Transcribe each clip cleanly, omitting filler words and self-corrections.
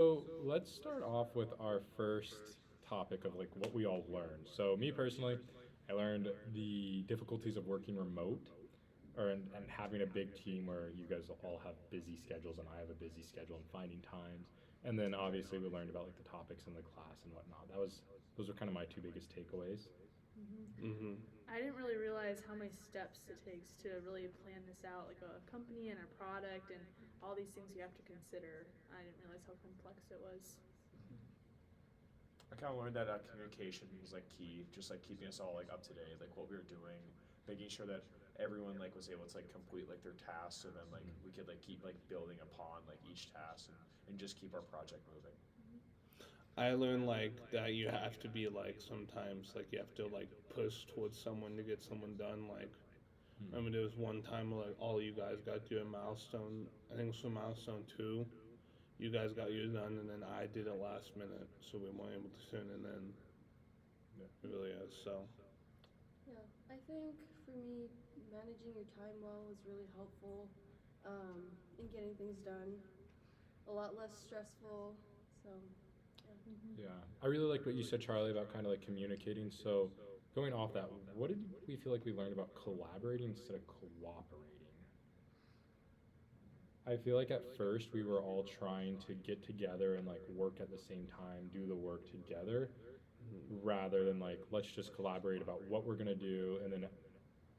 So let's start off with our first topic of like what we all learned. So me personally, I learned the difficulties of working remote or and having a big team where you guys all have busy schedules and I have a busy schedule and finding times. And then obviously we learned about like the topics in the class and whatnot. Those were kind of my two biggest takeaways. hmm Mm-hmm. I didn't really realize how many steps it takes to really plan this out, like a company and a product and all these things you have to consider. I didn't realize how complex it was. I kind of learned that communication was like key, just like keeping us all like up to date, like what we were doing, making sure that everyone like was able to like complete like their tasks, so then like we could like keep like building upon like each task and just keep our project moving. I I learned learned like like that that you you have have to to be be like like sometimes like you have to like push push towards towards someone to get someone done. Like I Hmm. remember there was one time where like all you guys got to do a milestone. I think it was for milestone two. You guys got yours done, and then I did it last minute, so we weren't able to send. And then Yeah. it really is. So Yeah, I think for me, managing your time well is really helpful in getting things done. A lot less stressful. So, yeah. hmm yeah, I really liked what you said, Charlie, about kind of like communicating. So going off that, what did we feel like we learned about collaborating instead of cooperating? I feel like at first we were all trying to get together and like work at the same time, do the work together, rather than like let's just collaborate about what we're gonna do and then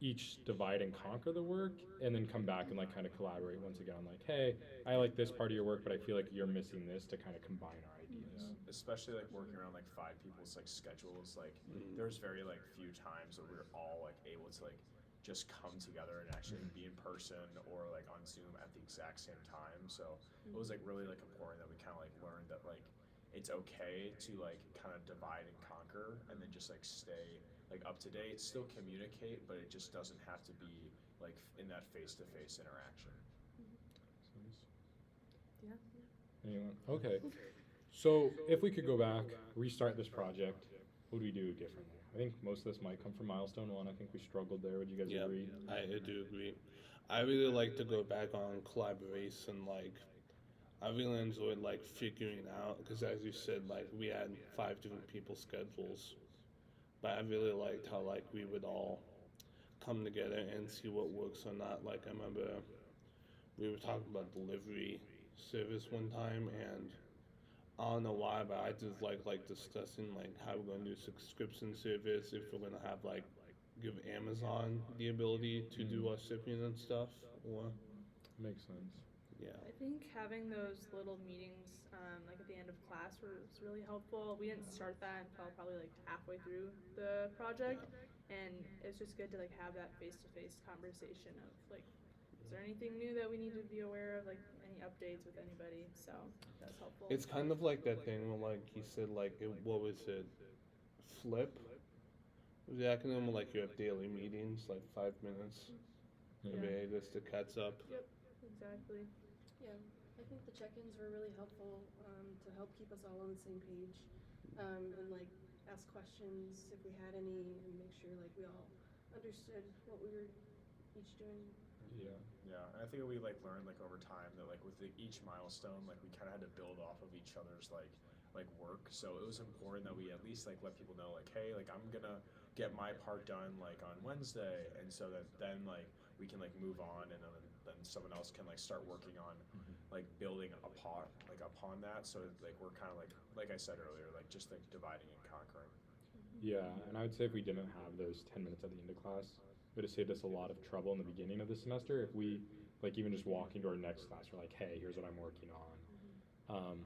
each divide and conquer the work and then come back and like kind of collaborate once again on like, hey, I like this part of your work, but I feel like you're missing this to kind of combine our Yeah, ideas. especially like working around like five people's like schedules. Like Mm. there's very like few times that we're all like able to like just come together and actually like, be in person or like on Zoom at the exact same time. So it was like really like important that we kind of like learned that like it's okay to like kind of divide and conquer and then just like stay like up to date, still communicate, but it just doesn't have to be like in that face to face interaction. Yeah. Anyone? Okay. So if we could go back, restart this project, what would we do differently? I think most of this might come from milestone one. I think we struggled there. Would you guys Yep, agree? I do agree. I really like to go back on collaboration. Like, I really enjoyed like figuring out because, as you said, like we had five different people's schedules, but I really liked how like we would all come together and see what works or not. Like, I remember we were talking about delivery service one time, and I don't know why, but I just like discussing like how we're gonna do subscription service if we're gonna have like give Amazon the ability to do Mm, our shipping and stuff, or makes sense. yeah, I think having those little meetings, like at the end of class, was really helpful. We didn't start that until probably like halfway through the yeah. project, and it's just good to like have that face-to-face conversation of like, is there anything new that we need to be aware of, like any updates with anybody? So that's helpful. It's kind of like that thing where like he said like what was it, flip? The acronym where like you have daily meetings, like 5 minutes Yeah. every Yeah. day just to catch up. Yep. Exactly. Yeah, I think the check-ins were really helpful to help keep us all on the same page, and like ask questions if we had any, and make sure like we all understood what we were each doing. Yeah. Yeah, and I think we like learned like over time that like with each milestone, like we kind of had to build off of each other's like work. So it was important that we at least like let people know like, hey, like I'm gonna get my part done like on Wednesday, and so that then like we can like move on, and then someone else can like start working on like building upon that. So like we're kind of like I said earlier, like just like dividing and conquering. Yeah, and I would say if we didn't have those 10 minutes at the end of class, it would have saved us a lot of trouble in the beginning of the semester if we, like, even just walking to our next class, we're like, hey, here's what I'm working on. Um,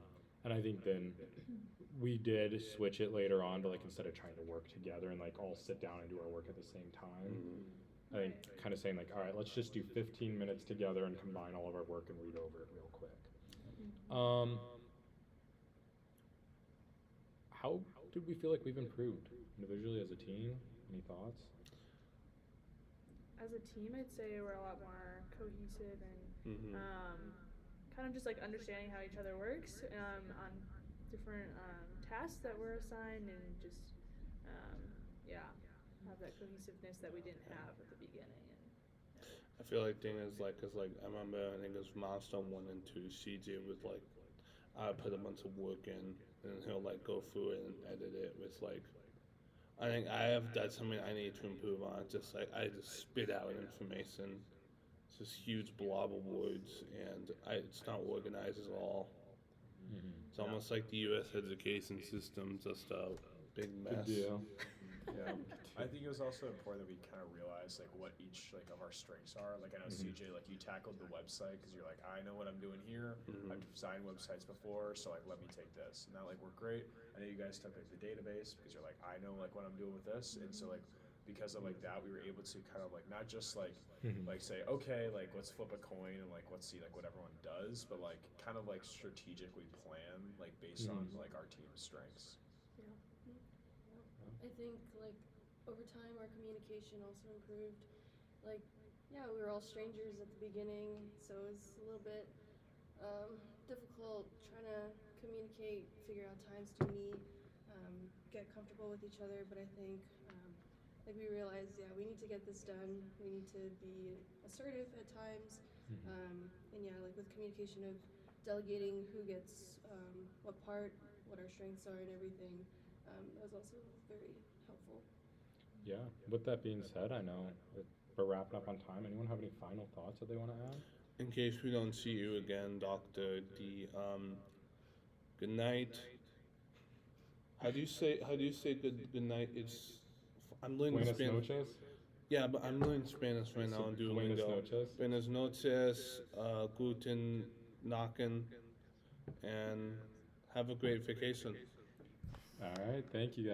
and I think then we did switch it later on to, like, instead of trying to work together and, like, all sit down and do our work at the same time, I Right. think kind of saying, like, all right, let's just do 15 minutes together and combine all of our work and read over it real quick. Um, how did we feel like we've improved individually as a team? Any thoughts? As a team, I'd say we're a lot more cohesive and Mm-hmm. kind of just like understanding how each other works on different tasks that we're assigned, and just yeah, have that cohesiveness that we didn't have at the beginning. And I feel like thing is like, cause like I remember I think it was milestone one and two. CJ was like I put a bunch of work in, and he'll like go through it and edit it with like. I think that's something I need to improve on. Just like I just spit out information. It's this huge blob of words, and it's not organized at all. It's Yeah. almost like the U.S. education system, just a big Good mess. deal. Yeah, I think it was also important that we kind of realized like what each like of our strengths are. Like I know CJ, like you tackled the website because you're like, I know what I'm doing here. I've designed websites before, so like let me take this, and that like worked great. I know you guys took like the database because you're like, I know like what I'm doing with this, and so like because of like that, we were able to kind of like not just like say okay, like let's flip a coin and like let's see like what everyone does, but like kind of like strategically plan like based on like our team's strengths. I think like over time our communication also improved. Like, yeah, we were all strangers at the beginning, so it was a little bit difficult trying to communicate, figure out times to meet, get comfortable with each other. But I think like we realized, yeah, we need to get this done. We need to be assertive at times, and yeah, like with communication of delegating who gets what part, what our strengths are, and everything. That was also very helpful. Yeah. With that being said, I know that we're wrapping up on time. Anyone have any final thoughts that they want to add? In case we don't see you again, Doctor, good night. How do you say good night? I'm learning Buenas Spanish. noches. Yeah, but I'm learning Spanish right now on Buenas Duolingo. noches. Buenas noches, guten Nachen, and have a great vacation. All right. Thank you, guys.